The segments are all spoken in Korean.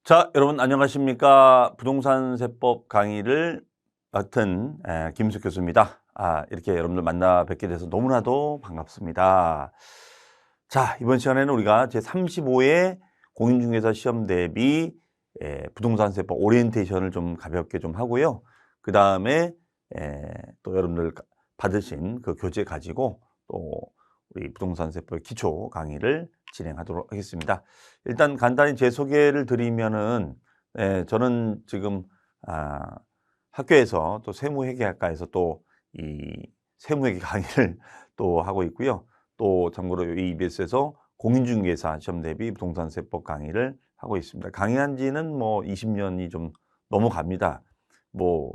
자, 여러분 안녕하십니까? 부동산 세법 강의를 맡은 김숙 교수입니다. 이렇게 여러분들 만나 뵙게 돼서 너무나도 반갑습니다. 자, 이번 시간에는 우리가 제35회 공인중개사 시험 대비 부동산 세법 오리엔테이션을 좀 가볍게 좀 하고요. 그 다음에 또 여러분들 받으신 그 교재 가지고 또 우리 부동산 세법의 기초 강의를 진행하도록 하겠습니다. 일단 간단히 제 소개를 드리면은 저는 지금 학교에서 또 세무회계학과에서 또 이 세무회계 강의를 또 하고 있고요. 또 참고로 이 EBS에서 공인중개사 시험 대비 부동산 세법 강의를 하고 있습니다. 강의한 지는 뭐 20년이 좀 넘어갑니다. 뭐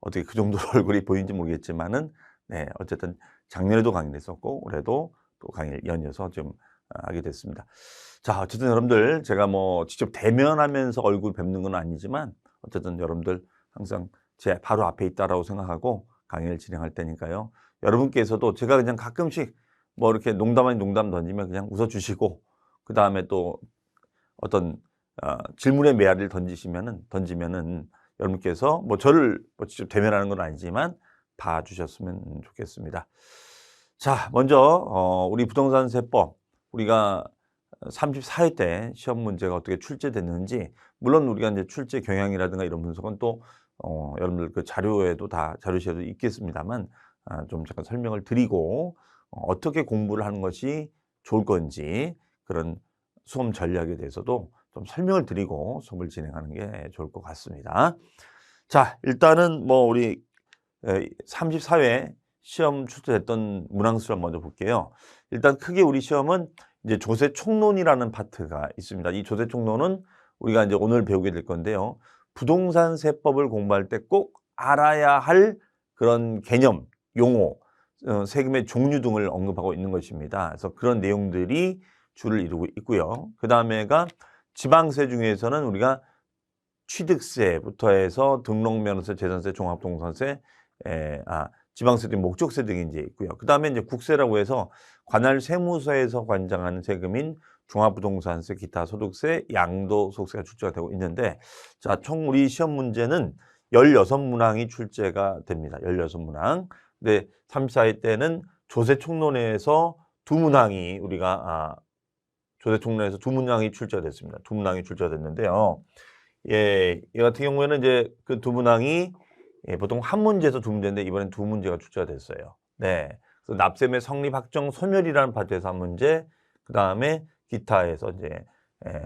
어떻게 그 정도로 얼굴이 보이는지 모르겠지만은 어쨌든 작년에도 강의를 했었고 올해도 또 강의를 연이어서 좀 하게 됐습니다. 자, 어쨌든 여러분들 제가 뭐 직접 대면하면서 얼굴 뵙는 건 아니지만 어쨌든 여러분들 항상 제 바로 앞에 있다라고 생각하고 강의를 진행할 테니까요. 여러분께서도 제가 그냥 가끔씩 뭐 이렇게 농담 아닌 농담 던지면 그냥 웃어주시고 그 다음에 또 어떤 질문의 메아리를 던지면은 여러분께서 뭐 저를 뭐 직접 대면하는 건 아니지만 봐주셨으면 좋겠습니다. 자, 먼저 우리 부동산 세법 우리가 34회 때 시험 문제가 어떻게 출제됐는지, 물론 우리가 이제 출제 경향이라든가 이런 분석은 또 여러분들 그 자료에도 다 자료실에도 있겠습니다만 좀 잠깐 설명을 드리고 어떻게 공부를 하는 것이 좋을 건지 그런 수험 전략에 대해서도 좀 설명을 드리고 수업을 진행하는 게 좋을 것 같습니다. 자, 일단은 뭐 우리 34회 시험 출제됐던 문항수를 먼저 볼게요. 일단 크게 우리 시험은 이제 조세총론이라는 파트가 있습니다. 이 조세총론은 우리가 이제 오늘 배우게 될 건데요. 부동산 세법을 공부할 때 꼭 알아야 할 그런 개념, 용어, 세금의 종류 등을 언급하고 있는 것입니다. 그래서 그런 내용들이 주를 이루고 있고요. 그 다음에가 지방세 중에서는 우리가 취득세부터 해서 등록면허세, 재산세, 종합부동산세, 지방세 등 목적세 등이 이제 있고요. 그 다음에 이제 국세라고 해서 관할 세무서에서 관장하는 세금인 종합부동산세, 기타 소득세, 양도소득세가 출제가 되고 있는데, 자, 총 우리 시험 문제는 16문항이 출제가 됩니다. 16문항. 근데 3사회 때는 조세총론에서 두 문항이 우리가 조세총론에서 두 문항이 출제가 됐습니다. 두 문항이 출제가 됐는데요. 이 같은 경우에는 이제 그 두 문항이 보통 한 문제에서 두 문제인데 이번엔 두 문제가 출제가 됐어요. 네. 그래서 납세의 성립 확정 소멸이라는 파트에서 한 문제, 그 다음에 기타에서 이제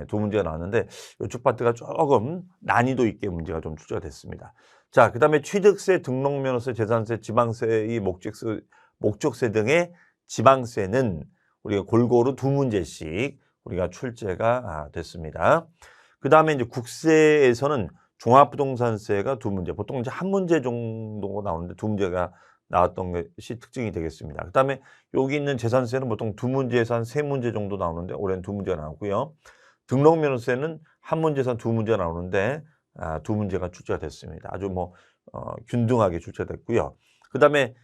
두 문제가 나왔는데 이쪽 파트가 조금 난이도 있게 문제가 좀 출제가 됐습니다. 자, 그 다음에 취득세, 등록면허세, 재산세, 지방세의 목적세 등의 지방세는 우리가 골고루 두 문제씩 우리가 출제가 됐습니다. 그 다음에 이제 국세에서는 종합부동산세가 두 문제, 보통 이제 한 문제 정도 나오는데 두 문제가 나왔던 것이 특징이 되겠습니다. 그 다음에 여기 있는 재산세는 보통 두 문제에서 한 세 문제 정도 나오는데 올해는 두 문제가 나오고요. 등록면허세는 한 문제에서 한 두 문제가 나오는데 두 문제가 출제가 됐습니다. 아주 뭐 균등하게 출제됐고요. 그 다음에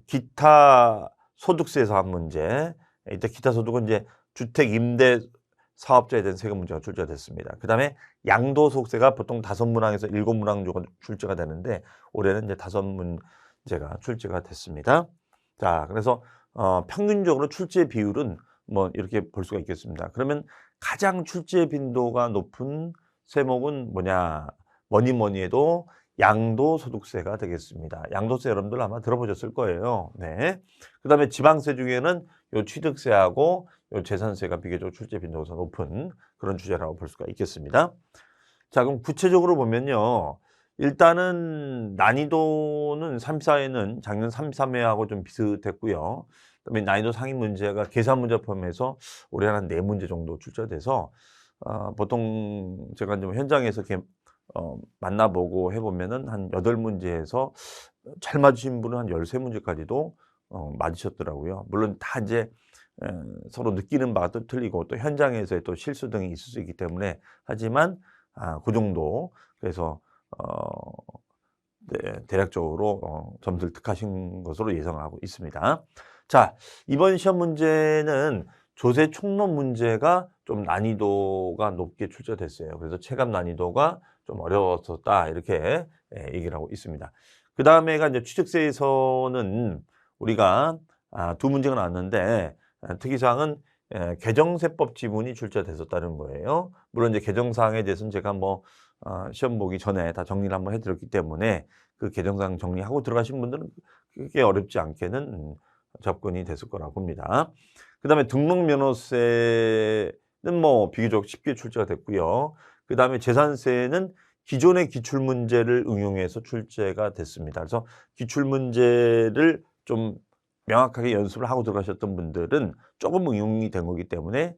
기타 소득세에서 한 문제, 이때 기타 소득은 이제 주택 임대 사업자에 대한 세금 문제가 출제가 됐습니다. 그 다음에 양도소득세가 보통 5문항에서 7문항 정도 출제가 되는데 올해는 이제 5문제가 출제가 됐습니다. 자, 그래서 평균적으로 출제 비율은 뭐 이렇게 볼 수가 있겠습니다. 그러면 가장 출제 빈도가 높은 세목은 뭐니 해도 양도소득세가 되겠습니다. 양도세 여러분들 아마 들어보셨을 거예요. 네. 그 다음에 지방세 중에는 요 취득세하고 요 재산세가 비교적 출제 빈도가 높은 그런 주제라고 볼 수가 있겠습니다. 자, 그럼 구체적으로 보면요. 일단은 난이도는 3, 4회는 작년 3, 3회하고 좀 비슷했고요. 그다음에 난이도 상위 문제가 계산 문제 포함해서 올해 한 4문제 정도 출제돼서 보통 제가 좀 현장에서 이렇게 만나보고 해보면은 한 8문제에서 잘 맞으신 분은 한 13문제까지도 맞으셨더라고요. 물론 다 이제 서로 느끼는 바가 또 틀리고 또 현장에서의 또 실수 등이 있을 수 있기 때문에 하지만 그 정도 그래서 대략적으로 점수를 득하신 것으로 예상하고 있습니다. 자, 이번 시험 문제는 조세 총론 문제가 좀 난이도가 높게 출제됐어요. 그래서 체감 난이도가 좀 어려웠었다 이렇게 얘기를 하고 있습니다. 그다음에가 이제 취득세에서는 우리가 두 문제가 나왔는데 특이사항은 개정세법 지문이 출제됐었다는 거예요. 물론 이제 개정사항에 대해서는 제가 뭐 시험 보기 전에 다 정리를 한번 해드렸기 때문에 그 개정사항 정리하고 들어가신 분들은 그게 어렵지 않게는 접근이 됐을 거라고 봅니다. 그다음에 등록면허세는 뭐 비교적 쉽게 출제가 됐고요. 그다음에 재산세는 기존의 기출문제를 응용해서 출제가 됐습니다. 그래서 기출문제를 좀 명확하게 연습을 하고 들어가셨던 분들은 조금 응용이 된 거기 때문에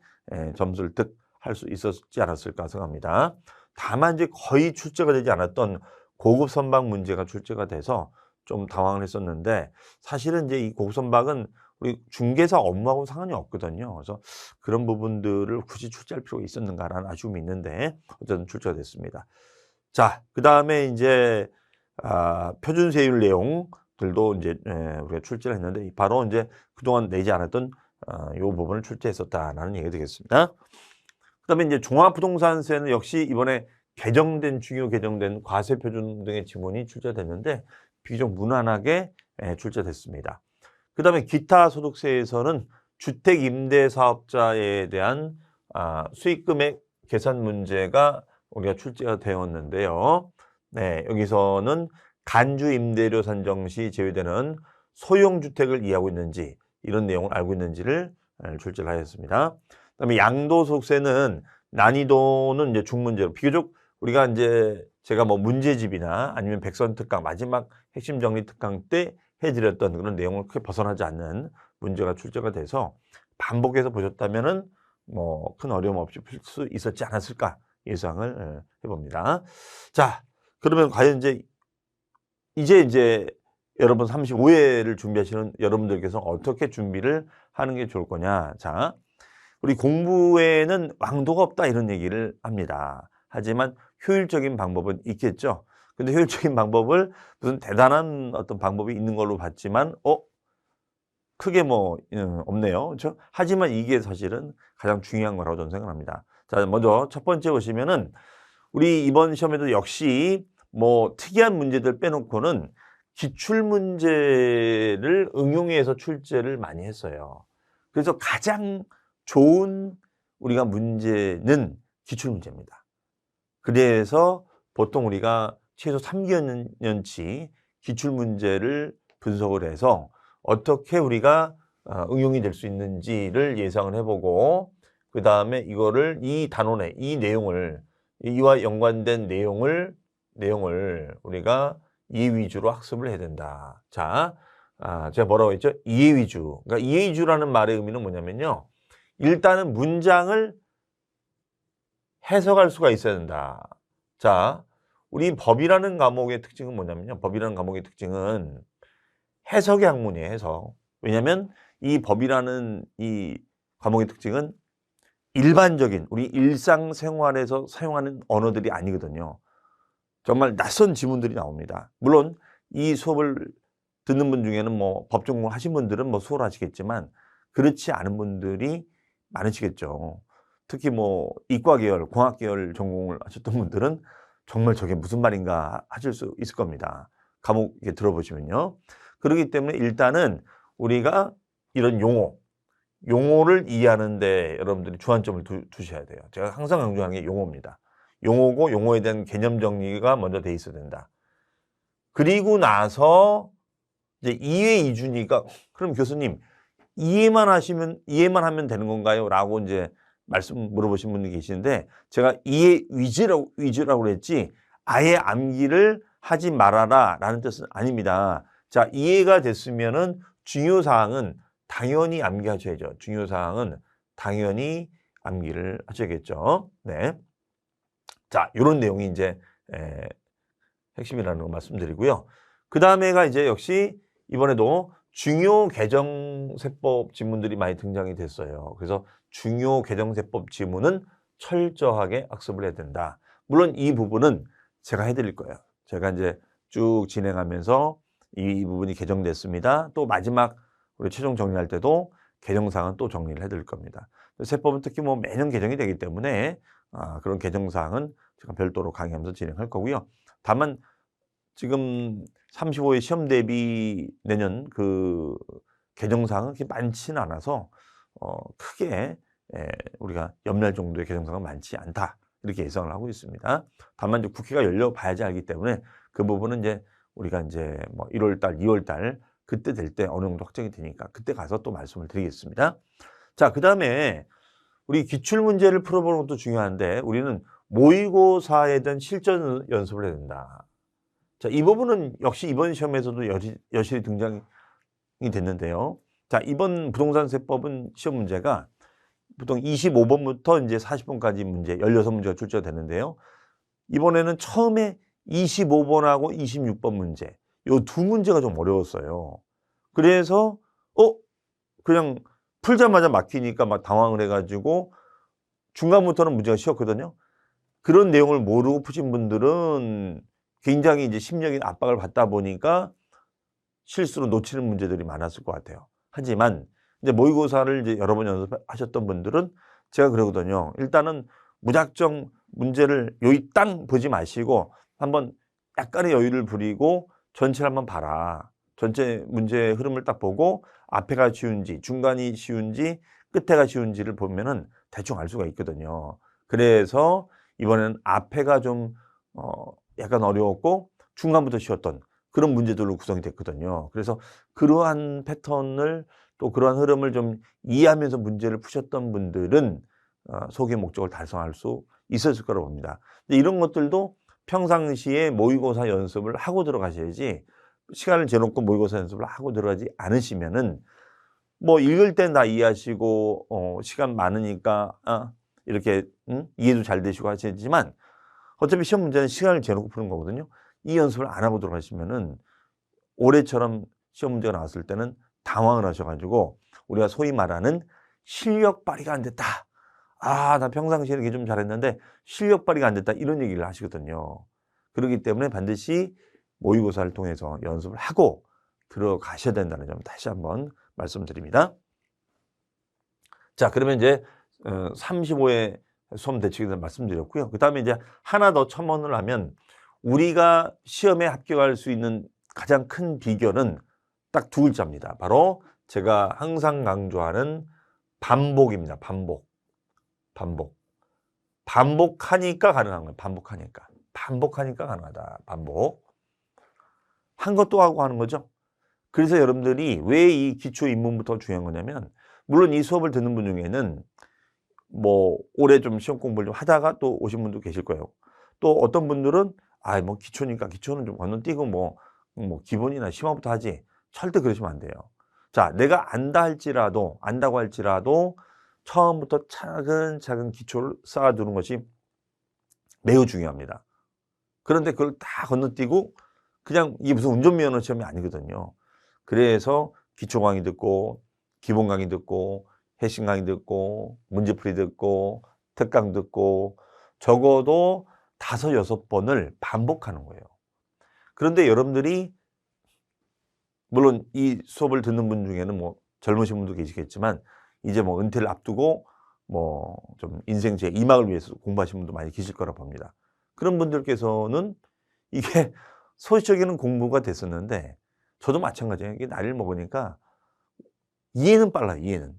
점수를 득할 수 있었지 않았을까 생각합니다. 다만 이제 거의 출제가 되지 않았던 고급 선박 문제가 출제가 돼서 좀 당황을 했었는데 사실은 이제 이 고급 선박은 우리 중개사 업무하고 상관이 없거든요. 그래서 그런 부분들을 굳이 출제할 필요가 있었는가라는 아쉬움이 있는데 어쨌든 출제가 됐습니다. 자, 그다음에 이제 표준세율 내용들도 이제 우리가 출제를 했는데 바로 이제 그동안 내지 않았던 이 부분을 출제했었다라는 얘기가 되겠습니다. 그다음에 이제 종합부동산세는 역시 이번에 중요 개정된 과세표준 등의 지문이 출제됐는데 비교적 무난하게 출제됐습니다. 그다음에 기타 소득세에서는 주택 임대 사업자에 대한 수익금액 계산 문제가 우리가 출제가 되었는데요. 네, 여기서는 간주 임대료 산정 시 제외되는 소형 주택을 이해하고 있는지 이런 내용을 알고 있는지를 출제를 하였습니다. 그다음에 양도소득세는 난이도는 이제 중문제로 비교적 우리가 이제 제가 뭐 문제집이나 아니면 백선특강 마지막 핵심 정리 특강 때 해드렸던 그런 내용을 크게 벗어나지 않는 문제가 출제가 돼서 반복해서 보셨다면은 뭐 큰 어려움 없이 풀 수 있었지 않았을까 예상을 해봅니다. 자, 그러면 과연 이제 여러분 35회를 준비하시는 여러분들께서 어떻게 준비를 하는 게 좋을 거냐? 자, 우리 공부에는 왕도가 없다 이런 얘기를 합니다. 하지만 효율적인 방법은 있겠죠. 근데 효율적인 방법을 무슨 대단한 어떤 방법이 있는 걸로 봤지만 크게 뭐 없네요. 그렇죠? 하지만 이게 사실은 가장 중요한 거라고 저는 생각합니다. 자, 먼저 첫 번째 보시면은 우리 이번 시험에도 역시 뭐 특이한 문제들 빼놓고는 기출 문제를 응용해서 출제를 많이 했어요. 그래서 가장 좋은 우리가 문제는 기출 문제입니다. 그래서 보통 우리가 최소 3개년치 기출 문제를 분석을 해서 어떻게 우리가 응용이 될 수 있는지를 예상을 해보고 그 다음에 이거를 이 단원에 이 내용을 이와 연관된 내용을 우리가 이해 위주로 학습을 해야 된다. 자, 제가 뭐라고 했죠? 이해 위주. 그러니까 이해 위주라는 말의 의미는 뭐냐면요. 일단은 문장을 해석할 수가 있어야 된다. 자, 우리 법이라는 과목의 특징은 뭐냐면요. 법이라는 과목의 특징은 해석의 학문이에요. 해석. 왜냐하면 이 법이라는 이 과목의 특징은 일반적인 우리 일상생활에서 사용하는 언어들이 아니거든요. 정말 낯선 지문들이 나옵니다. 물론 이 수업을 듣는 분 중에는 뭐 법 전공 하신 분들은 뭐 수월하시겠지만 그렇지 않은 분들이 많으시겠죠. 특히 뭐 이과 계열, 공학 계열 전공을 하셨던 분들은 정말 저게 무슨 말인가 하실 수 있을 겁니다. 과목 들어보시면요. 그렇기 때문에 일단은 우리가 이런 용어를 이해하는데 여러분들이 주안점을 두셔야 돼요. 제가 항상 강조하는 게 용어입니다. 용어고 용어에 대한 개념 정리가 먼저 돼 있어야 된다. 그리고 나서 이제 이해 이준이가 그럼 교수님 이해만 하면 되는 건가요? 라고 이제 말씀 물어보신 분이 계시는데 제가 이해 위주라고 그랬지 아예 암기를 하지 말아라 라는 뜻은 아닙니다. 자, 이해가 됐으면은 중요사항은 당연히 암기하셔야죠. 중요사항은 당연히 암기를 하셔야겠죠. 네. 자, 이런 내용이 이제 핵심이라는 거 말씀드리고요. 그 다음에가 이제 역시 이번에도 중요 개정세법 지문들이 많이 등장이 됐어요. 그래서 중요 개정세법 지문은 철저하게 학습을 해야 된다. 물론 이 부분은 제가 해드릴 거예요. 제가 이제 쭉 진행하면서 이 부분이 개정됐습니다. 또 마지막 우리 최종 정리할 때도 개정사항은 또 정리를 해드릴 겁니다. 세법은 특히 뭐 매년 개정이 되기 때문에 그런 개정사항은 제가 별도로 강의하면서 진행할 거고요. 다만 지금 35회 시험 대비 내년 그 개정사항은 그렇게 많지는 않아서 크게 우리가 염려할 정도의 개정사항은 많지 않다. 이렇게 예상을 하고 있습니다. 다만 이제 국회가 열려 봐야지 알기 때문에 그 부분은 이제 우리가 이제 뭐 1월 달, 2월 달 그때 될 때 어느 정도 확정이 되니까 그때 가서 또 말씀을 드리겠습니다. 자, 그다음에 우리 기출 문제를 풀어보는 것도 중요한데 우리는 모의고사에 대한 실전 연습을 해야 된다. 자, 이 부분은 역시 이번 시험에서도 여실히 등장이 됐는데요. 자, 이번 부동산 세법은 시험 문제가 보통 25번부터 이제 40번까지 문제 16문제가 출제가 되는데요. 이번에는 처음에 25번하고 26번 문제 요 두 문제가 좀 어려웠어요. 그래서 그냥 풀자마자 막히니까 막 당황을 해가지고 중간부터는 문제가 쉬웠거든요. 그런 내용을 모르고 푸신 분들은 굉장히 이제 심리적인 압박을 받다 보니까 실수로 놓치는 문제들이 많았을 것 같아요. 하지만 이제 모의고사를 이제 여러 번 연습하셨던 분들은 제가 그러거든요. 일단은 무작정 문제를 여기 땅 보지 마시고 한번 약간의 여유를 부리고 전체를 한번 봐라. 전체 문제의 흐름을 딱 보고 앞에가 쉬운지 중간이 쉬운지 끝에가 쉬운지를 보면은 대충 알 수가 있거든요. 그래서 이번에는 앞에가 좀 약간 어려웠고 중간부터 쉬웠던 그런 문제들로 구성이 됐거든요. 그래서 그러한 패턴을 또 그러한 흐름을 좀 이해하면서 문제를 푸셨던 분들은 소개 목적을 달성할 수 있었을 거라고 봅니다. 근데 이런 것들도 평상시에 모의고사 연습을 하고 들어가셔야지 시간을 재놓고 모의고사 연습을 하고 들어가지 않으시면은 뭐 읽을 땐 다 이해하시고 시간 많으니까 이렇게 이해도 잘 되시고 하시지만 어차피 시험 문제는 시간을 재놓고 푸는 거거든요. 이 연습을 안 하고 들어가시면은 올해처럼 시험 문제가 나왔을 때는 당황을 하셔가지고 우리가 소위 말하는 실력 발휘가 안 됐다. 나 평상시에 이렇게 좀 잘했는데 실력 발휘가 안 됐다. 이런 얘기를 하시거든요. 그렇기 때문에 반드시 모의고사를 통해서 연습을 하고 들어가셔야 된다는 점 다시 한번 말씀드립니다. 자, 그러면 이제 35회 수험 대책에 대해서 말씀드렸고요. 그 다음에 이제 하나 더 첨언을 하면 우리가 시험에 합격할 수 있는 가장 큰 비결은 딱 두 글자입니다. 바로 제가 항상 강조하는 반복입니다. 반복하니까 가능한 거예요. 반복하니까 가능하다. 반복. 한 것도 하고 하는 거죠. 그래서 여러분들이 왜 이 기초 입문부터 중요한 거냐면 물론 이 수업을 듣는 분 중에는 뭐 올해 좀 시험 공부를 좀 하다가 또 오신 분도 계실 거예요. 또 어떤 분들은 뭐 기초니까 기초는 좀 건너뛰고 뭐 기본이나 심화부터 하지. 절대 그러시면 안 돼요. 자, 내가 안다고 할지라도 처음부터 차근차근 기초를 쌓아두는 것이 매우 중요합니다. 그런데 그걸 다 건너뛰고 그냥 이게 무슨 운전면허 시험이 아니거든요. 그래서 기초 강의 듣고 기본 강의 듣고 핵심 강의 듣고 문제풀이 듣고 특강 듣고 적어도 5, 6번을 반복하는 거예요. 그런데 여러분들이 물론 이 수업을 듣는 분 중에는 뭐 젊으신 분도 계시겠지만 이제 뭐 은퇴를 앞두고 뭐 좀 인생 제 2막을 위해서 공부하시는 분도 많이 계실 거라 봅니다. 그런 분들께서는 이게 소시적인 공부가 됐었는데 저도 마찬가지예요. 이게 나이를 먹으니까 이해는 빨라요. 이해는.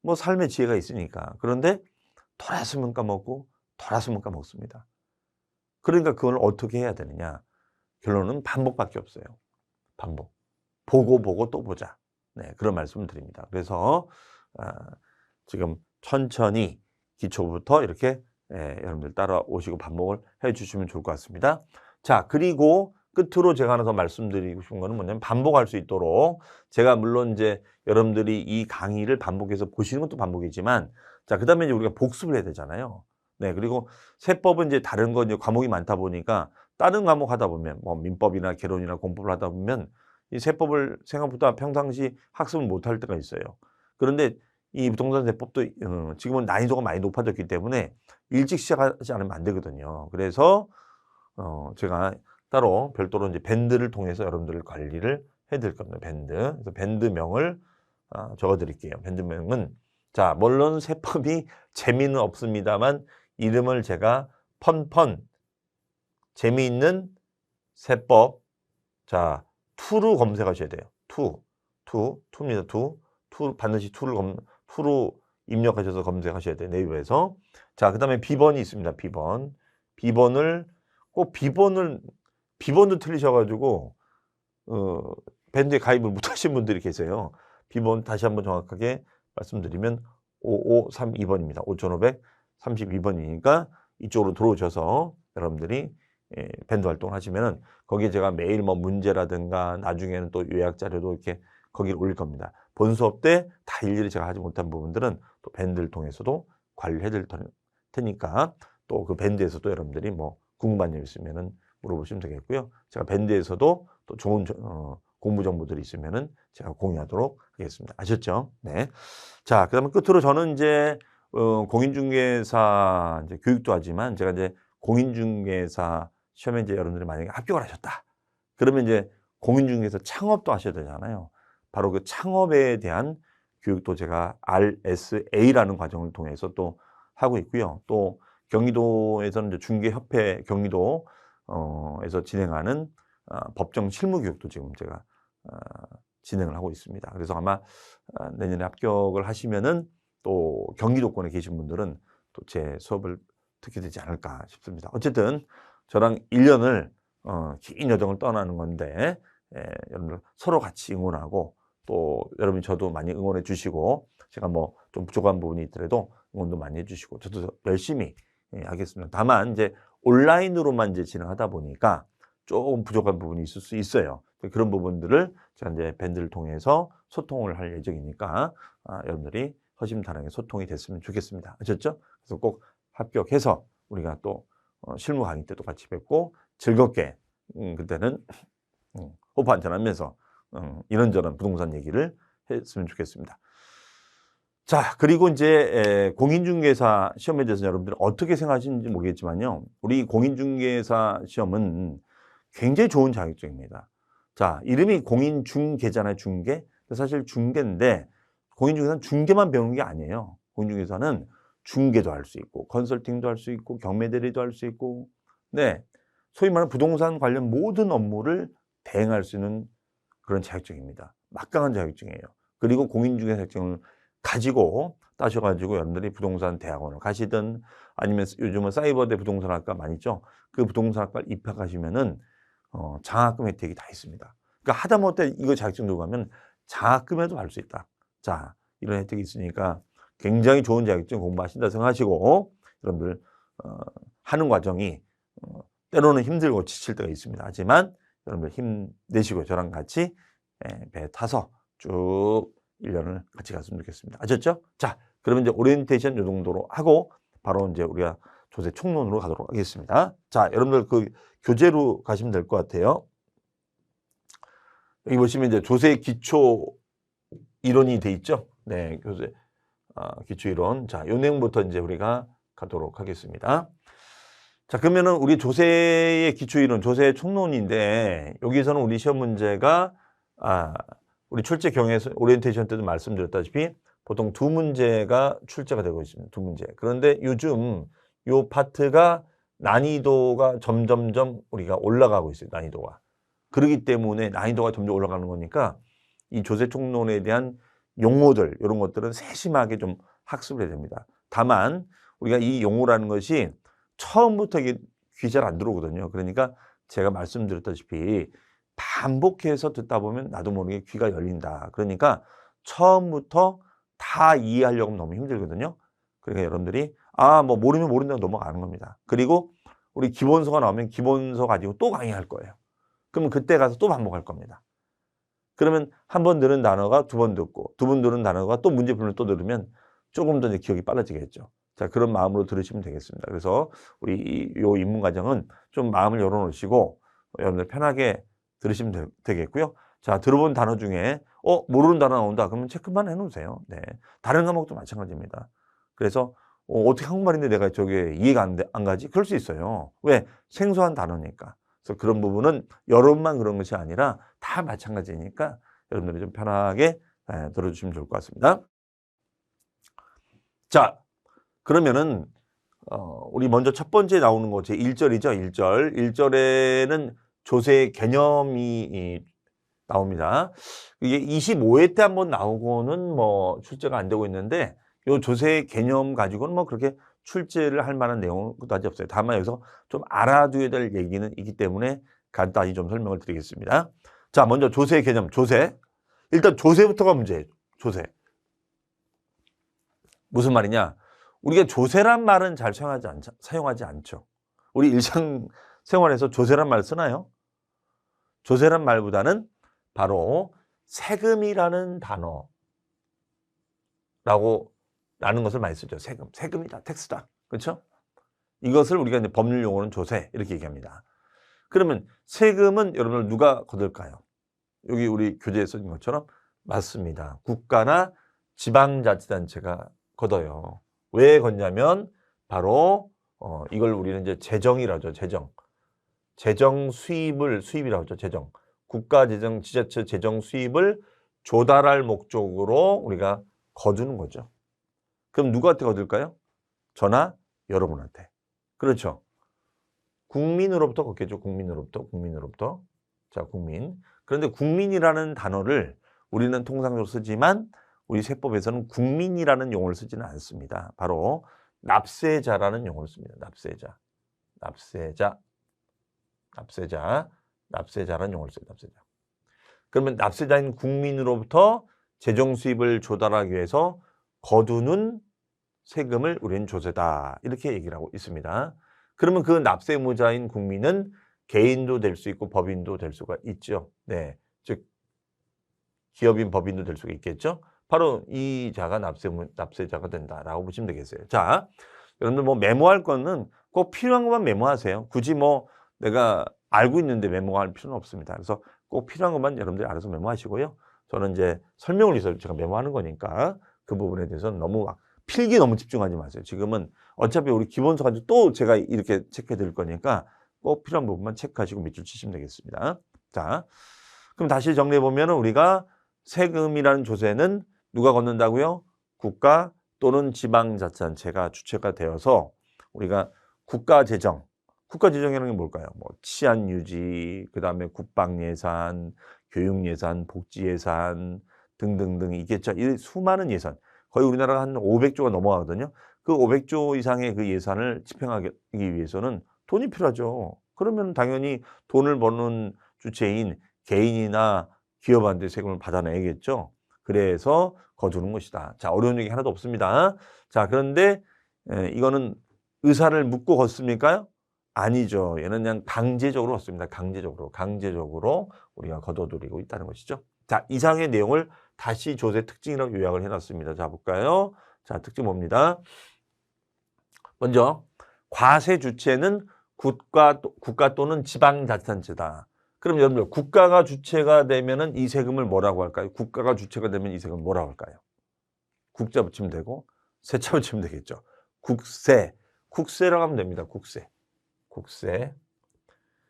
뭐 삶의 지혜가 있으니까. 그런데 돌았으면 까먹고 돌았으면 까먹습니다. 그러니까 그걸 어떻게 해야 되느냐. 결론은 반복밖에 없어요. 반복. 보고 또 보자. 네, 그런 말씀을 드립니다. 그래서 지금 천천히 기초부터 이렇게 여러분들 따라오시고 반복을 해 주시면 좋을 것 같습니다. 자, 그리고 끝으로 제가 하나 더 말씀드리고 싶은 거는 뭐냐면 반복할 수 있도록 제가 물론 이제 여러분들이 이 강의를 반복해서 보시는 것도 반복이지만 자, 그다음에 이제 우리가 복습을 해야 되잖아요. 네, 그리고 세법은 이제 다른 거 이제 과목이 많다 보니까 다른 과목 하다 보면 뭐 민법이나 개론이나 공법을 하다 보면 이 세법을 생각보다 평상시 학습을 못할 때가 있어요. 그런데 이 부동산 세법도 지금은 난이도가 많이 높아졌기 때문에 일찍 시작하지 않으면 안 되거든요. 그래서 제가 따로 별도로 이제 밴드를 통해서 여러분들을 관리를 해드릴 겁니다. 밴드. 그래서 밴드명을 적어드릴게요. 밴드명은 자, 물론 세법이 재미는 없습니다만 이름을 제가 펀펀 재미있는 세법 자, 투로 검색하셔야 돼요. 투입니다. 투 반드시 투로 입력하셔서 검색하셔야 돼요. 네이버에서. 자, 그다음에 비번이 있습니다. 비번을 꼭 비번도 틀리셔가지고 밴드에 가입을 못하신 분들이 계세요. 비번 다시 한번 정확하게 말씀드리면 5532번입니다. 5532번이니까 이쪽으로 들어오셔서 여러분들이 밴드 활동을 하시면은 거기에 제가 매일 뭐 문제라든가 나중에는 또 요약 자료도 이렇게 거기를 올릴 겁니다. 본 수업 때 다 일일이 제가 하지 못한 부분들은 또 밴드를 통해서도 관리를 해드릴 테니까 또 그 밴드에서도 여러분들이 뭐 궁금한 점 있으면은 물어보시면 되겠고요. 제가 밴드에서도 또 좋은 공부 정보들이 있으면은 제가 공유하도록 하겠습니다. 아셨죠? 네. 자, 그다음에 끝으로 저는 이제 공인중개사 이제 교육도 하지만 제가 이제 공인중개사 시험에 이제 여러분들이 만약에 합격을 하셨다. 그러면 이제 공인중개사 창업도 하셔야 되잖아요. 바로 그 창업에 대한 교육도 제가 RSA라는 과정을 통해서 또 하고 있고요. 또 경기도에서는 이제 중개협회 경기도에서 진행하는 법정 실무 교육도 지금 제가 진행을 하고 있습니다. 그래서 아마 내년에 합격을 하시면은 또 경기도권에 계신 분들은 또 제 수업을 듣게 되지 않을까 싶습니다. 어쨌든 저랑 1년을 긴 여정을 떠나는 건데 여러분들 서로 같이 응원하고 또 여러분이 저도 많이 응원해 주시고 제가 뭐 좀 부족한 부분이 있더라도 응원도 많이 해 주시고 저도 열심히 하겠습니다. 다만 이제 온라인으로만 이제 진행하다 보니까 조금 부족한 부분이 있을 수 있어요. 그런 부분들을 제가 이제 밴드를 통해서 소통을 할 예정이니까 여러분들이 허심탄회하게 소통이 됐으면 좋겠습니다. 아셨죠? 그래서 꼭 합격해서 우리가 또 실무 강의 때도 같이 뵙고 즐겁게 그때는 호프 한잔하면서 이런저런 부동산 얘기를 했으면 좋겠습니다. 자, 그리고 이제 공인중개사 시험에 대해서 여러분들이 어떻게 생각하시는지 모르겠지만요. 우리 공인중개사 시험은 굉장히 좋은 자격증입니다. 자, 이름이 공인중개잖아요. 중개. 사실 중개인데 공인중개사는 중개만 배우는 게 아니에요. 공인중개사는 중개도 할 수 있고 컨설팅도 할 수 있고 경매대리도 할 수 있고 네, 소위 말하는 부동산 관련 모든 업무를 대행할 수 있는 그런 자격증입니다. 막강한 자격증이에요. 그리고 공인중개사 자격증을 가지고 따셔가지고 여러분들이 부동산 대학원을 가시든 아니면 요즘은 사이버대 부동산학과 많이 있죠. 그 부동산학과를 입학하시면은 장학금 혜택이 다 있습니다. 그러니까 하다못해 이거 자격증 들고 가면 장학금에도 갈 수 있다. 자, 이런 혜택이 있으니까 굉장히 좋은 자격증 공부하신다 생각하시고 여러분들 하는 과정이 때로는 힘들고 지칠 때가 있습니다. 하지만 여러분들 힘내시고 저랑 같이 배 타서 쭉 1년을 같이 갔으면 좋겠습니다. 아셨죠? 자, 그러면 이제 오리엔테이션 이 정도로 하고 바로 이제 우리가 조세 총론으로 가도록 하겠습니다. 자, 여러분들 그 교재로 가시면 될 것 같아요. 여기 보시면 이제 조세 기초 이론이 돼 있죠? 네, 교재 기초 이론. 자, 요 내용부터 이제 우리가 가도록 하겠습니다. 자, 그러면은 우리 조세의 기초 이론, 조세 총론인데 여기서는 우리 시험 문제가 우리 출제 경우에서 오리엔테이션 때도 말씀드렸다시피 보통 2문제가 출제가 되고 있습니다. 2문제. 그런데 요즘 요 파트가 난이도가 점점점 우리가 올라가고 있어요. 난이도가. 그렇기 때문에 난이도가 점점 올라가는 거니까 이 조세 총론에 대한 용어들 이런 것들은 세심하게 좀 학습을 해야 됩니다. 다만 우리가 이 용어라는 것이 처음부터 이게 귀 잘 안 들어오거든요. 그러니까 제가 말씀드렸다시피 반복해서 듣다 보면 나도 모르게 귀가 열린다. 그러니까 처음부터 다 이해하려고 하면 너무 힘들거든요. 그러니까 여러분들이 뭐 모르면 모른다고 넘어가는 겁니다. 그리고 우리 기본서가 나오면 기본서 가지고 또 강의할 거예요. 그러면 그때 가서 또 반복할 겁니다. 그러면 한 번 들은 단어가 2번 듣고 2번 들은 단어가 또 문제풀이를 또 들으면 조금 더 이제 기억이 빨라지겠죠. 자, 그런 마음으로 들으시면 되겠습니다. 그래서 우리 요 입문 과정은 좀 마음을 열어놓으시고 여러분들 편하게 들으시면 되겠고요. 자, 들어본 단어 중에 모르는 단어 나온다. 그러면 체크만 해놓으세요. 네, 다른 과목도 마찬가지입니다. 그래서 어떻게 한국말인데 내가 저게 이해가 안 가지? 그럴 수 있어요. 왜? 생소한 단어니까. 그래서 그런 부분은 여러분만 그런 것이 아니라 다 마찬가지니까 여러분들이 좀 편하게 들어주시면 좋을 것 같습니다. 자, 그러면은 우리 먼저 첫 번째 나오는 거 제 1절이죠. 1절. 1절에는 조세 개념이 나옵니다. 이게 25회 때 한번 나오고는 뭐 출제가 안 되고 있는데 요 조세 개념 가지고는 뭐 그렇게 출제를 할 만한 내용은 그다지 없어요. 다만 여기서 좀 알아둬야 될 얘기는 있기 때문에 간단히 좀 설명을 드리겠습니다. 자, 먼저 조세 개념, 조세. 일단 조세부터가 문제예요. 조세. 무슨 말이냐? 우리가 조세란 말은 잘 사용하지 않죠. 우리 일상생활에서 조세란 말 쓰나요? 조세란 말보다는 바로 세금이라는 단어라는 것을 많이 쓰죠. 세금이다, 텍스다. 그렇죠? 이것을 우리가 이제 법률 용어는 조세 이렇게 얘기합니다. 그러면 세금은 여러분들 누가 거둘까요? 여기 우리 교재에 써진 것처럼 맞습니다. 국가나 지방자치단체가 걷어요. 왜 걷냐면 바로 이걸 우리는 이제 재정이라죠. 재정 수입이라고 하죠. 재정. 국가 재정, 지자체 재정 수입을 조달할 목적으로 우리가 거두는 거죠. 그럼 누구한테 거둘까요? 저나 여러분한테. 그렇죠. 국민으로부터 걷겠죠. 국민으로부터. 자, 국민. 그런데 국민이라는 단어를 우리는 통상적으로 쓰지만 우리 세법에서는 국민이라는 용어를 쓰지는 않습니다. 바로 납세자라는 용어를 씁니다. 납세자라는 용어를 써요. 납세자. 그러면 납세자인 국민으로부터 재정 수입을 조달하기 위해서 거두는 세금을 우리는 조세다. 이렇게 얘기를 하고 있습니다. 그러면 그 납세무자인 국민은 개인도 될 수 있고 법인도 될 수가 있죠. 네. 즉 기업인 법인도 될 수가 있겠죠. 바로 이 자가 납세자가 된다라고 보시면 되겠어요. 자, 여러분들 뭐 메모할 거는 꼭 필요한 것만 메모하세요. 굳이 뭐 내가 알고 있는데 메모할 필요는 없습니다. 그래서 꼭 필요한 것만 여러분들이 알아서 메모하시고요. 저는 이제 설명을 위해서 제가 메모하는 거니까 그 부분에 대해서는 너무 필기에 너무 집중하지 마세요. 지금은 어차피 우리 기본서 가지고 또 제가 이렇게 체크해 드릴 거니까 꼭 필요한 부분만 체크하시고 밑줄 치시면 되겠습니다. 자, 그럼 다시 정리해 보면 우리가 세금이라는 조세는 누가 걷는다고요? 국가 또는 지방자치단체가 주체가 되어서 우리가 국가재정이라는 게 뭘까요? 뭐 치안 유지, 그다음에 국방 예산, 교육 예산, 복지 예산 등등등 있겠죠. 이 수많은 예산. 거의 우리나라가 한 500조가 넘어가거든요. 그 500조 이상의 그 예산을 집행하기 위해서는 돈이 필요하죠. 그러면 당연히 돈을 버는 주체인 개인이나 기업한테 세금을 받아내야겠죠. 그래서 거두는 것이다. 자, 어려운 얘기 하나도 없습니다. 자, 그런데 이거는 의사를 묻고 걷습니까? 아니죠. 얘는 그냥 강제적으로 걷습니다. 강제적으로 우리가 거둬들이고 있다는 것이죠. 자, 이상의 내용을 다시 조세 특징이라고 요약을 해놨습니다. 자, 볼까요? 자, 특징 뭡니다. 먼저 과세 주체는 국가 또는 지방자치단체다. 그럼 여러분들 국가가 주체가 되면은 이 세금을 뭐라고 할까요? 국가가 주체가 되면 이 세금을 뭐라고 할까요? 국자 붙이면 되고 세자 붙이면 되겠죠. 국세라고 하면 됩니다. 국세.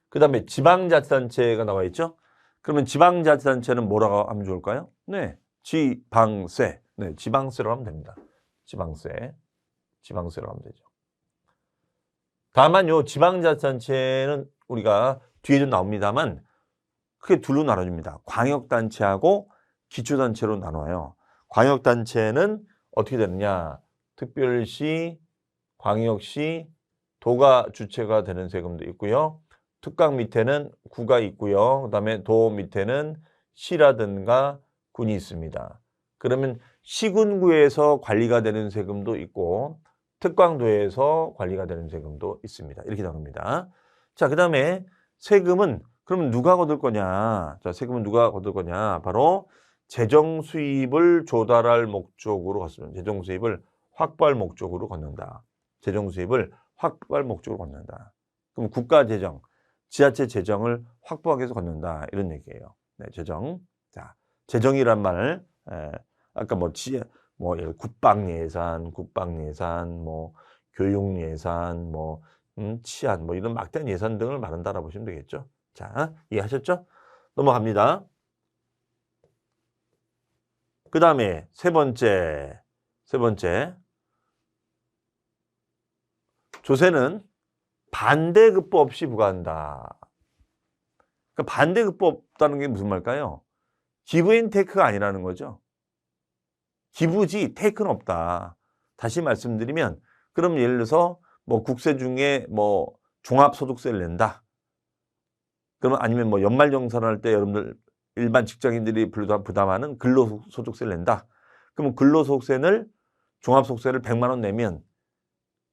그다음에 지방자치단체가 나와 있죠. 그러면 지방자치단체는 뭐라고 하면 좋을까요? 네, 지방세. 네, 지방세로 하면 됩니다. 지방세로 하면 되죠. 다만 요 지방자치단체는 우리가 뒤에도 나옵니다만 크게 둘로 나눠집니다. 광역단체하고 기초단체로 나눠요. 광역단체는 어떻게 되느냐? 특별시, 광역시, 도가 주체가 되는 세금도 있고요. 특강 밑에는 구가 있고요. 그다음에 도 밑에는 시라든가 군이 있습니다. 그러면 시군구에서 관리가 되는 세금도 있고 특광도에서 관리가 되는 세금도 있습니다. 이렇게 나옵니다. 자, 그다음에 세금은 그러면 누가 거둘 거냐? 자, 세금은 누가 거둘 거냐? 바로 재정 수입을 조달할 목적으로 걷습니다. 재정 수입을 확보할 목적으로 걷는다. 그럼 국가 재정, 지자체 재정을 확보하기 위해서 걷는다. 이런 얘기예요. 네, 재정. 자, 재정이란 말, 아까 뭐 국방 예산, 뭐 교육 예산, 뭐 치안, 뭐 이런 막대한 예산 등을 말한다라고 보시면 되겠죠. 자, 이해하셨죠? 넘어갑니다. 그 다음에 세 번째. 조세는 반대급부 없이 부과한다. 그러니까 반대급부 없다는 게 무슨 말일까요? 기브 앤 테이크가 아니라는 거죠. 기부지 테이크는 없다. 다시 말씀드리면 그럼 예를 들어서 뭐 국세 중에 뭐 종합소득세를 낸다. 그러면 아니면 뭐 연말정산을 할 때 여러분들 일반 직장인들이 부담하는 근로소득세를 낸다. 그러면 근로소득세를 종합소득세를 100만 원 내면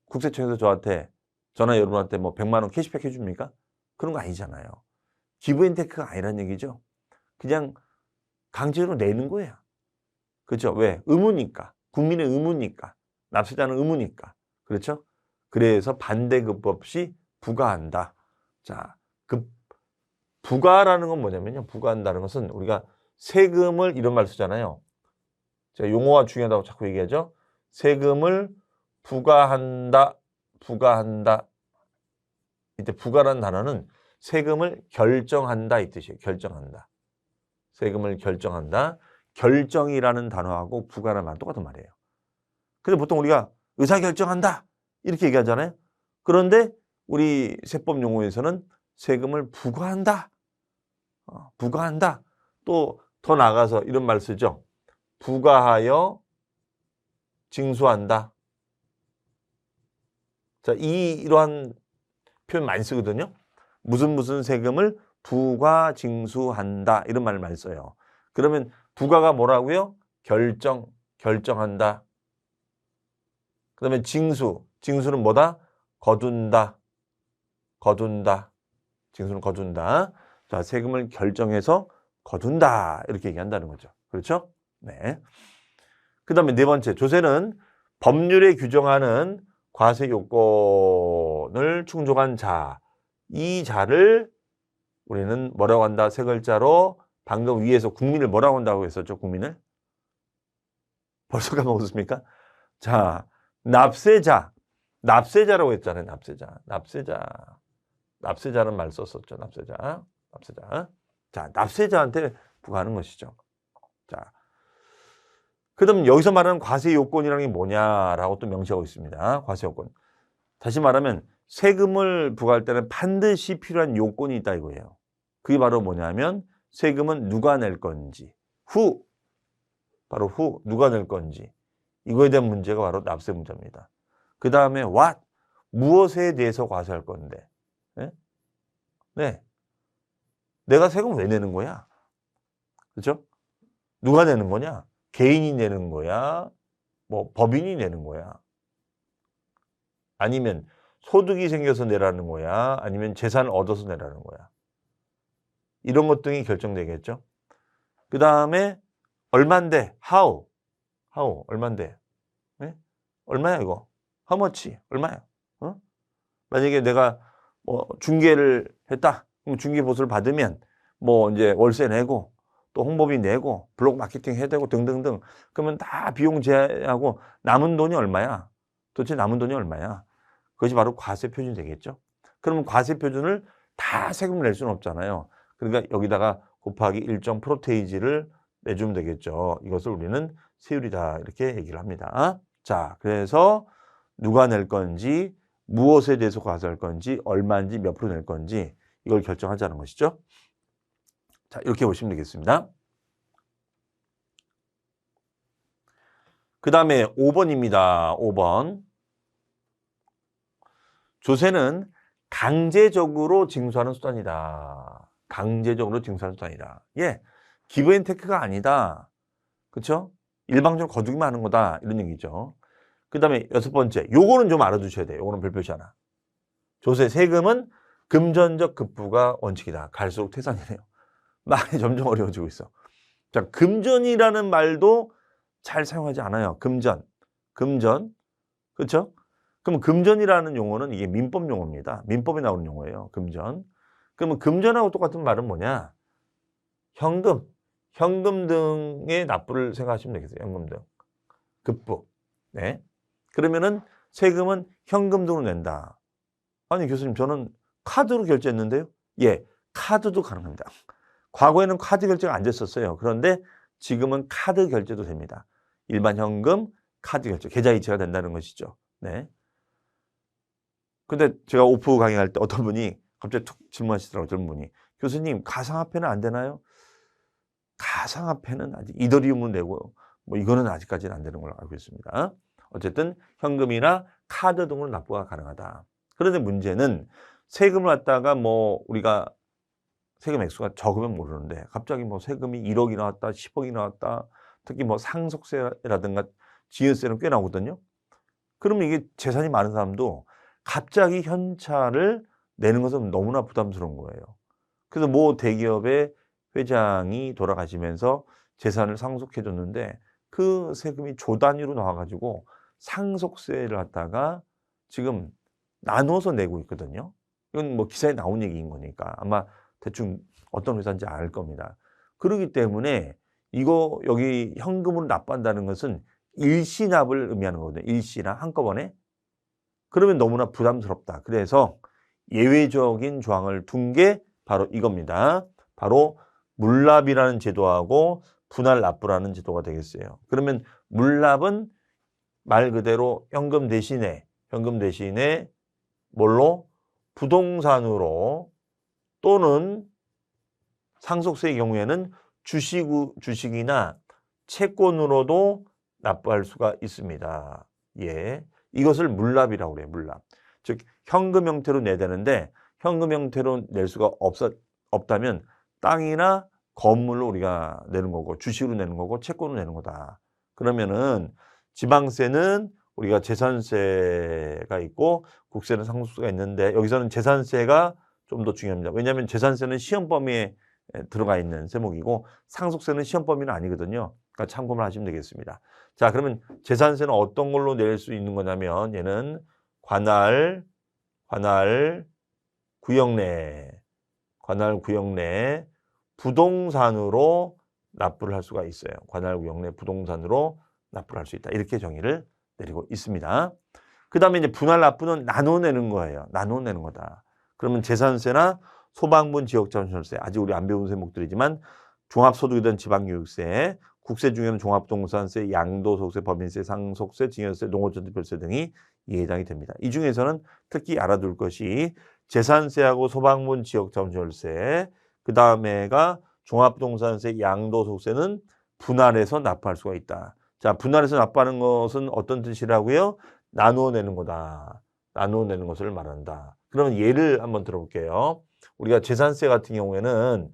국세청에서 저한테 저나 여러분한테 뭐 100만 원 캐시백 해줍니까? 그런 거 아니잖아요. 기브앤테이크가 아니란 얘기죠. 그냥 강제로 내는 거예요. 그렇죠? 왜? 의무니까. 국민의 의무니까. 납세자는 의무니까. 그렇죠? 그래서 반대급 없이 부과한다. 자, 부과라는 건 뭐냐면요. 부과한다는 것은 우리가 세금을 이런 말 쓰잖아요. 제가 용어가 중요하다고 자꾸 얘기하죠. 세금을 부과한다. 이때 부과라는 단어는 세금을 결정한다 이 뜻이에요. 결정한다. 세금을 결정한다. 결정이라는 단어하고 부과라는 말 똑같은 말이에요. 그래서 보통 우리가 의사결정한다 이렇게 얘기하잖아요. 그런데 우리 세법 용어에서는 세금을 부과한다. 부과한다. 또 더 나가서 이런 말 쓰죠. 부과하여 징수한다. 자, 이러한 표현 많이 쓰거든요. 무슨 세금을 부과 징수한다 이런 말을 많이 써요. 그러면 부과가 뭐라고요? 결정한다. 그다음에 징수는 뭐다? 거둔다. 징수는 거둔다. 자, 세금을 결정해서 거둔다 이렇게 얘기한다는 거죠. 그렇죠? 네. 그다음에 네 번째, 조세는 법률에 규정하는 과세 요건을 충족한 자, 이 자를 우리는 뭐라고 한다? 세 글자로 방금 위에서 국민을 뭐라고 한다고 했었죠? 국민을? 벌써 까먹었습니까? 자, 납세자라고 했잖아요. 납세자라는 말 썼었죠. 납세자. 자, 납세자한테 부과하는 것이죠. 자, 그다음 여기서 말하는 과세 요건이라는 게 뭐냐라고 또 명시하고 있습니다. 과세 요건. 다시 말하면 세금을 부과할 때는 반드시 필요한 요건이 있다 이거예요. 그게 바로 뭐냐면 세금은 누가 낼 건지, 바로 누가 낼 건지 이거에 대한 문제가 바로 납세 문제입니다. 그 다음에 무엇에 대해서 과세할 건데, 네, 내가 세금 왜 내는 거야? 그렇죠? 누가 내는 거냐? 개인이 내는 거야? 뭐 법인이 내는 거야? 아니면 소득이 생겨서 내라는 거야? 아니면 재산을 얻어서 내라는 거야? 이런 것 등이 결정되겠죠. 그 다음에 얼만데? How 얼만데? 네? 얼마야 이거? How much? 얼마야? 만약에 내가 뭐 중개를 했다. 그럼 중개 보수를 받으면 뭐 이제 월세 내고 또 홍보비 내고 블로그 마케팅 해야 되고 등등등. 그러면 다 비용 제하고 남은 돈이 얼마야? 도대체 남은 돈이 얼마야? 그것이 바로 과세 표준이 되겠죠. 그러면 과세 표준을 다 세금을 낼 수는 없잖아요. 그러니까 여기다가 곱하기 일정 프로테이지를 내주면 되겠죠. 이것을 우리는 세율이다 이렇게 얘기를 합니다. 자, 그래서 누가 낼 건지, 무엇에 대해서 과세할 건지, 얼마인지, 몇 프로 낼 건지 이걸 결정하자는 것이죠. 자, 이렇게 보시면 되겠습니다. 그 다음에 5번입니다. 5번. 조세는 강제적으로 징수하는 수단이다. 강제적으로 징수하는 수단이다. 예, 기브앤테이크가 아니다. 그렇죠? 일방적으로 거두기만 하는 거다. 이런 얘기죠. 그 다음에 6번째. 요거는 좀 알아두셔야 돼요. 요거는 별표시 하나. 조세 세금은 금전적 급부가 원칙이다. 갈수록 태산이네요. 말이 점점 어려워지고 있어. 자, 금전이라는 말도 잘 사용하지 않아요. 금전. 그렇죠? 그럼 금전이라는 용어는 이게 민법 용어입니다. 민법에 나오는 용어예요. 금전. 그러면 금전하고 똑같은 말은 뭐냐? 현금 등의 납부를 생각하시면 되겠어요. 현금 등. 급부. 네. 그러면은 세금은 현금 등으로 낸다. 아니 교수님 저는 카드로 결제했는데요. 예, 카드도 가능합니다. 과거에는 카드 결제가 안 됐었어요. 그런데 지금은 카드 결제도 됩니다. 일반 현금, 카드 결제, 계좌 이체가 된다는 것이죠. 네. 근데 제가 오프 강의할 때 어떤 분이 갑자기 툭 질문하시더라고요. 젊은 분이. 교수님, 가상화폐는 안 되나요? 가상화폐는 아직 이더리움은 되고 뭐 이거는 아직까지는 안 되는 걸로 알고 있습니다. 어쨌든 현금이나 카드 등으로 납부가 가능하다. 그런데 문제는 세금을 갖다가 뭐 우리가 세금 액수가 적으면 모르는데 갑자기 뭐 세금이 1억이 나왔다, 10억이 나왔다. 특히 뭐 상속세라든가 증여세는 꽤 나오거든요. 그러면 이게 재산이 많은 사람도 갑자기 현찰을 내는 것은 너무나 부담스러운 거예요. 그래서 모 대기업의 회장이 돌아가시면서 재산을 상속해 줬는데 그 세금이 조 단위로 나와 가지고 상속세를 갖다가 지금 나눠서 내고 있거든요. 이건 뭐 기사에 나온 얘기인 거니까 아마 대충 어떤 회사인지 알 겁니다. 그러기 때문에 이거 여기 현금으로 납부한다는 것은 일시납을 의미하는 거거든요. 일시납 한꺼번에. 그러면 너무나 부담스럽다. 그래서 예외적인 조항을 둔 게 바로 이겁니다. 바로 물납이라는 제도하고 분할 납부라는 제도가 되겠어요. 그러면 물납은 말 그대로 현금 대신에 뭘로? 부동산으로 또는 상속세의 경우에는 주식이나 채권으로도 납부할 수가 있습니다. 예. 이것을 물납이라고 그래요. 물납. 즉 현금 형태로 내야 되는데 현금 형태로 낼 수가 없다면 땅이나 건물로 우리가 내는 거고 주식으로 내는 거고 채권으로 내는 거다. 그러면은 지방세는 우리가 재산세가 있고 국세는 상속세가 있는데 여기서는 재산세가 좀 더 중요합니다. 왜냐하면 재산세는 시험 범위에 들어가 있는 세목이고 상속세는 시험 범위는 아니거든요. 그러니까 참고만 하시면 되겠습니다. 자, 그러면 재산세는 어떤 걸로 낼 수 있는 거냐면 얘는 관할 구역 내 부동산으로 납부를 할 수가 있어요. 관할 구역 내 부동산으로 납부를 할 수 있다. 이렇게 정의를 내리고 있습니다. 그 다음에 이제 분할 납부는 나눠내는 거예요. 나눠내는 거다. 그러면 재산세나 소방분 지역자원시설세, 아직 우리 안 배운 세목들이지만 종합소득이든 지방교육세, 국세 중에는 종합부동산세, 양도소득세, 법인세, 상속세, 증여세, 농어촌특별세 등이 이에 해당이 됩니다. 이 중에서는 특히 알아둘 것이 재산세하고 소방분 지역자원시설세, 그 다음에가 종합부동산세, 양도소득세는 분할해서 납부할 수가 있다. 자, 분할해서 납부하는 것은 어떤 뜻이라고요? 나누어 내는 거다. 나누어 내는 것을 말한다. 그러면 예를 한번 들어볼게요. 우리가 재산세 같은 경우에는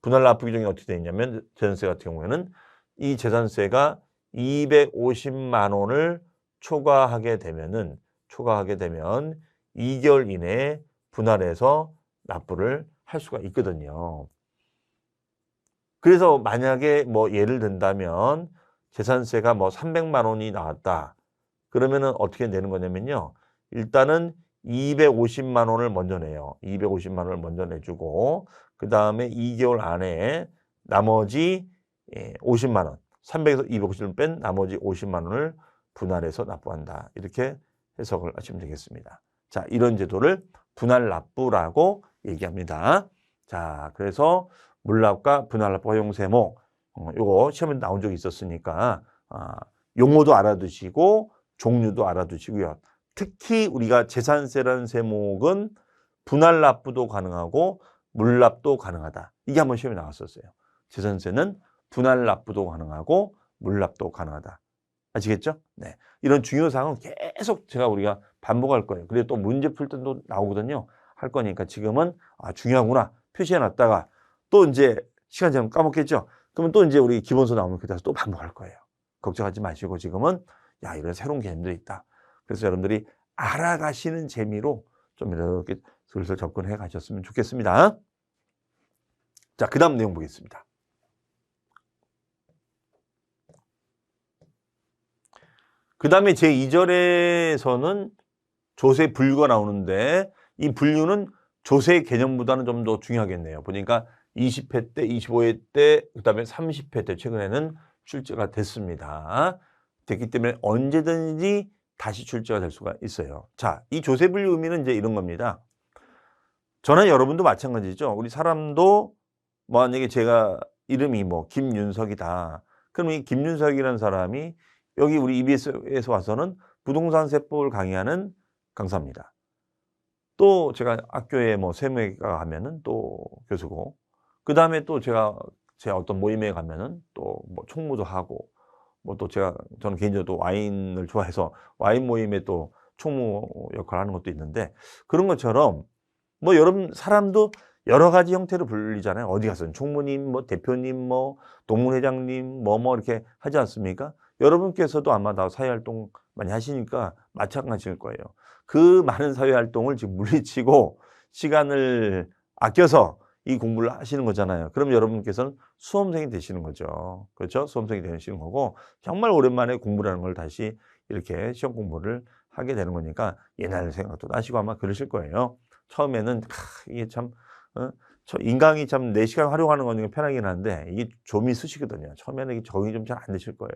분할 납부 규정이 어떻게 되어 있냐면 재산세 같은 경우에는 이 재산세가 250만 원을 초과하게 되면 2개월 이내에 분할해서 납부를 할 수가 있거든요. 그래서 만약에 뭐 예를 든다면 재산세가 뭐 300만 원이 나왔다. 그러면은 어떻게 내는 거냐면요. 일단은 250만 원을 먼저 내요. 250만 원을 먼저 내주고 그 다음에 2개월 안에 나머지 50만 원, 300에서 250을 뺀 나머지 50만 원을 분할해서 납부한다. 이렇게 해석을 하시면 되겠습니다. 자, 이런 제도를 분할 납부라고 얘기합니다. 자, 그래서 물납과 분할 납부 허용 세목 요거 시험에 나온 적이 있었으니까 용어도 알아두시고 종류도 알아두시고요. 특히 우리가 재산세라는 세목은 분할 납부도 가능하고 물납도 가능하다. 이게 한번 시험에 나왔었어요. 재산세는 분할 납부도 가능하고 물납도 가능하다. 아시겠죠? 네. 이런 중요 사항은 계속 우리가 반복할 거예요. 그리고 또 문제 풀 때도 나오거든요. 할 거니까 지금은 중요하구나 표시해 놨다가 또 이제 시간 지나면 까먹겠죠? 그러면 또 이제 우리 기본서 나오면 그때서 또 반복할 거예요. 걱정하지 마시고 지금은 이런 새로운 개념들이 있다. 그래서 여러분들이 알아가시는 재미로 좀 이렇게 슬슬 접근해 가셨으면 좋겠습니다. 자, 그 다음 내용 보겠습니다. 그 다음에 제2절에서는 조세 분류가 나오는데 이 분류는 조세 개념보다는 좀 더 중요하겠네요. 보니까 20회 때, 25회 때, 그 다음에 30회 때 최근에는 출제가 됐기 때문에 언제든지 다시 출제가 될 수가 있어요. 자, 이 조세 분류 의미는 이제 이런 겁니다. 저나 여러분도 마찬가지죠. 우리 사람도 만약에 제가 이름이 뭐 김윤석이다. 그럼 이 김윤석이라는 사람이 여기 우리 EBS에서 와서는 부동산 세법을 강의하는 강사입니다. 또 제가 학교에 뭐 세무회가 가면은 또 교수고, 그다음에 또 제가 제 어떤 모임에 가면은 또 뭐 총무도 하고, 뭐 또 저는 개인적으로 또 와인을 좋아해서 와인 모임에 또 총무 역할을 하는 것도 있는데, 그런 것처럼 뭐 여러분 사람도 여러 가지 형태로 불리잖아요. 어디 가서는 총무님, 뭐 대표님, 뭐 동문회장님, 뭐 이렇게 하지 않습니까? 여러분께서도 아마 다 사회활동 많이 하시니까 마찬가지일 거예요. 그 많은 사회활동을 지금 물리치고 시간을 아껴서 이 공부를 하시는 거잖아요. 그럼 여러분께서는 수험생이 되시는 거죠. 그렇죠? 수험생이 되시는 거고, 정말 오랜만에 공부라는 걸 다시 이렇게 시험 공부를 하게 되는 거니까 옛날 생각도 나시고 아마 그러실 거예요. 처음에는 이게 참 인강이 참 4시간 활용하는 거니까 편하긴 한데 이게 좀이 쑤시거든요. 처음에는 이게 적응이 좀 잘 안 되실 거예요.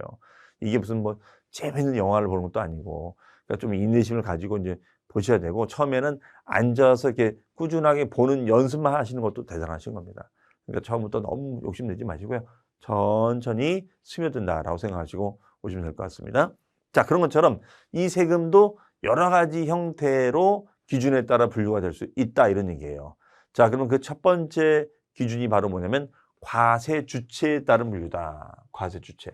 이게 무슨 뭐 재밌는 영화를 보는 것도 아니고, 그러니까 좀 인내심을 가지고 이제 보셔야 되고, 처음에는 앉아서 이렇게 꾸준하게 보는 연습만 하시는 것도 대단하신 겁니다. 그러니까 처음부터 너무 욕심내지 마시고요. 천천히 스며든다라고 생각하시고 오시면 될 것 같습니다. 자, 그런 것처럼 이 세금도 여러 가지 형태로 기준에 따라 분류가 될 수 있다, 이런 얘기예요. 자, 그러면 그 첫 번째 기준이 바로 뭐냐면 과세 주체에 따른 분류다. 과세 주체.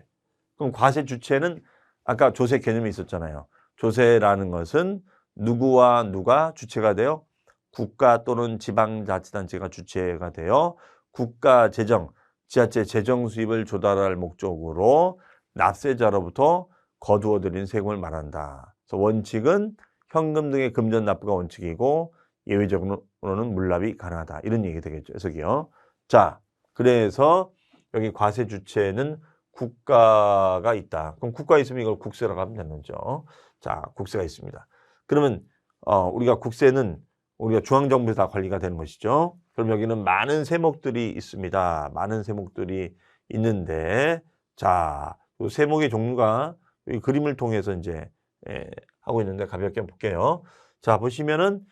그럼 과세 주체는 아까 조세 개념이 있었잖아요. 조세라는 것은 누구와 누가 주체가 되어 국가 또는 지방자치단체가 주체가 되어 국가 재정, 지자체 재정 수입을 조달할 목적으로 납세자로부터 거두어들인 세금을 말한다. 그래서 원칙은 현금 등의 금전 납부가 원칙이고 예외적으로는 물납이 가능하다. 이런 얘기 되겠죠. 해석이요. 자, 그래서 여기 과세 주체는 국가가 있다. 그럼 국가 있으면 이걸 국세라고 하면 되는 거죠. 자, 국세가 있습니다. 그러면 우리가 국세는 우리가 중앙정부에서 다 관리가 되는 것이죠. 그럼 여기는 많은 세목들이 있습니다. 많은 세목들이 있는데, 자, 그 세목의 종류가 이 그림을 통해서 이제 하고 있는데 가볍게 볼게요. 자, 보시면은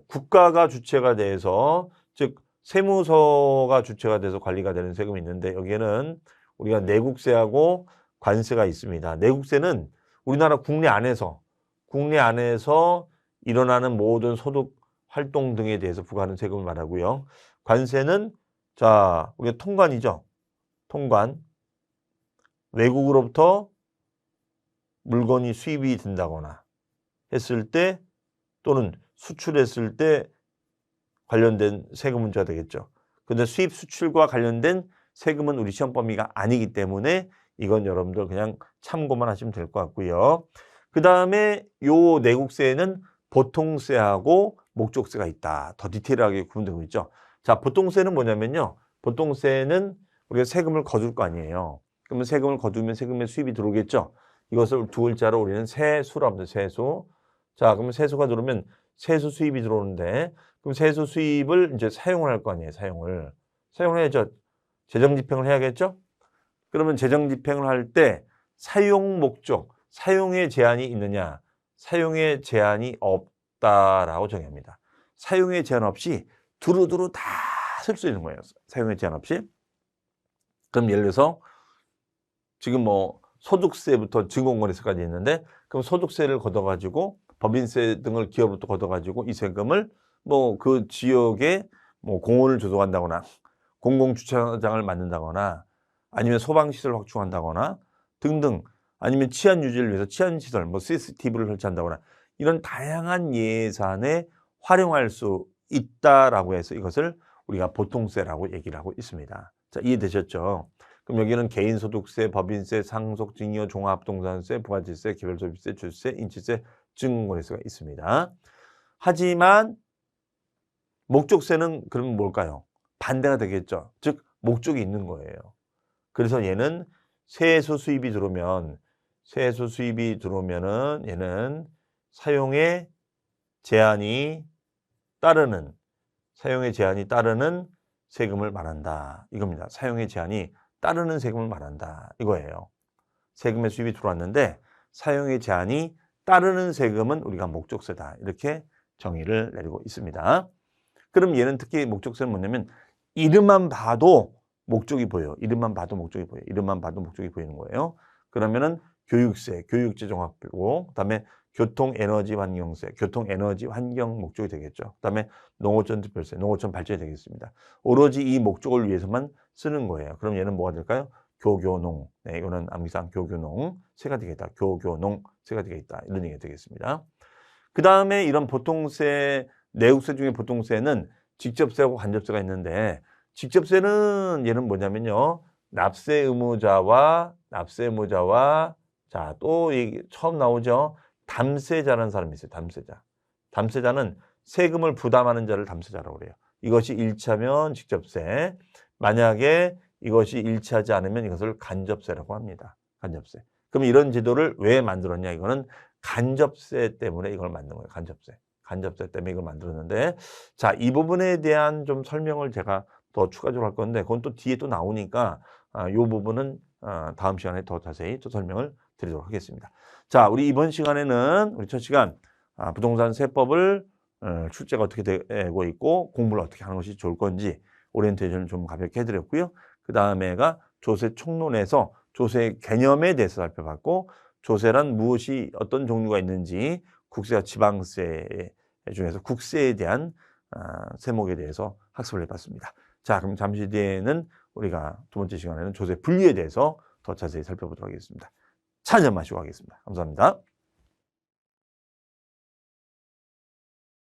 국가가 주체가 돼서, 즉 세무서가 주체가 돼서 관리가 되는 세금이 있는데, 여기에는 우리가 내국세하고 관세가 있습니다. 내국세는 우리나라 국내 안에서 일어나는 모든 소득 활동 등에 대해서 부과하는 세금을 말하고요. 관세는 자, 우리가 통관이죠. 통관. 외국으로부터 물건이 수입이 된다거나 했을 때, 또는 수출했을 때 관련된 세금 문제가 되겠죠. 근데 수입 수출과 관련된 세금은 우리 시험 범위가 아니기 때문에 이건 여러분들 그냥 참고만 하시면 될 것 같고요. 그 다음에 요 내국세에는 보통세하고 목적세가 있다. 더 디테일하게 구분되고 있죠. 자, 보통세는 뭐냐면요. 보통세는 우리가 세금을 거둘 거 아니에요. 그러면 세금을 거두면 세금의 수입이 들어오겠죠. 이것을 두 글자로 우리는 세수라고 합니다. 세수. 자, 그러면 세수가 들어오면 세수 수입이 들어오는데, 그럼 세수 수입을 이제 사용을 할 거 아니에요. 사용을 해야죠. 재정 집행을 해야겠죠. 그러면 재정 집행을 할 때 사용 목적, 사용의 제한이 있느냐? 사용의 제한이 없다라고 정의합니다. 사용의 제한 없이 두루두루 다 쓸 수 있는 거예요. 사용의 제한 없이. 그럼 예를 들어서 지금 뭐 소득세부터 증권거래세까지 있는데, 그럼 소득세를 걷어가지고 법인세 등을 기업으로부터 걷어가지고 이 세금을 뭐 그 지역에 뭐 공원을 조성한다거나 공공주차장을 만든다거나 아니면 소방시설을 확충한다거나 등등, 아니면 치안 유지를 위해서 치안시설, 뭐 CCTV를 설치한다거나 이런 다양한 예산에 활용할 수 있다라고 해서 이것을 우리가 보통세라고 얘기를 하고 있습니다. 자, 이해되셨죠? 그럼 여기는 개인소득세, 법인세, 상속증여, 종합부동산세, 부가지세, 개별소비세, 주세, 인치세, 증권거래세가 있습니다. 하지만 목적세는 그러면 뭘까요? 반대가 되겠죠. 즉 목적이 있는 거예요. 그래서 얘는 세수 수입이 들어오면은 얘는 사용의 제한이 따르는 세금을 말한다. 이겁니다. 사용의 제한이 따르는 세금을 말한다. 이거예요. 세금의 수입이 들어왔는데 사용의 제한이 따르는 세금은 우리가 목적세다. 이렇게 정의를 내리고 있습니다. 그럼 얘는 특히 목적세는 뭐냐면 이름만 봐도 목적이 보여요. 이름만 봐도 목적이 보여요. 이름만 봐도 목적이 보이는 거예요. 그러면은 교육세, 교육재 종합비고, 그다음에 교통 에너지 환경세, 교통 에너지 환경 목적이 되겠죠. 그다음에 농어촌 특별세, 농어촌 발전이 되겠습니다. 오로지 이 목적을 위해서만 쓰는 거예요. 그럼 얘는 뭐가 될까요? 교교농. 네, 이거는 암기상 교교농 세가 되겠다. 교교농 세가 되겠다. 이런 얘기가 되겠습니다. 그다음에 이런 보통세, 내국세 중에 보통세는 직접세하고 간접세가 있는데, 직접세는 얘는 뭐냐면요. 납세 의무자와 자, 또 처음 나오죠. 담세자라는 사람이 있어요. 담세자. 담세자는 세금을 부담하는 자를 담세자라고 그래요. 이것이 1차면 직접세. 만약에 이것이 1차하지 않으면 이것을 간접세라고 합니다. 간접세. 그럼 이런 제도를 왜 만들었냐? 이거는 간접세 때문에 이걸 만든 거예요. 간접세. 간접세 때문에 이걸 만들었는데, 자, 이 부분에 대한 좀 설명을 제가 더 추가적으로 할 건데, 그건 또 뒤에 또 나오니까 이 부분은 다음 시간에 더 자세히 또 설명을 드리도록 하겠습니다. 자, 우리 이번 시간에는 우리 첫 시간 부동산 세법을 출제가 어떻게 되고 있고 공부를 어떻게 하는 것이 좋을 건지 오리엔테이션을 좀 가볍게 해드렸고요. 그 다음에가 조세 총론에서 조세 개념에 대해서 살펴봤고, 조세란 무엇이 어떤 종류가 있는지, 국세와 지방세 중에서 국세에 대한 세목에 대해서 학습을 해봤습니다. 자, 그럼 잠시 뒤에는 우리가 두 번째 시간에는 조세 분류에 대해서 더 자세히 살펴보도록 하겠습니다. 차 한잔 마시고 하겠습니다. 감사합니다.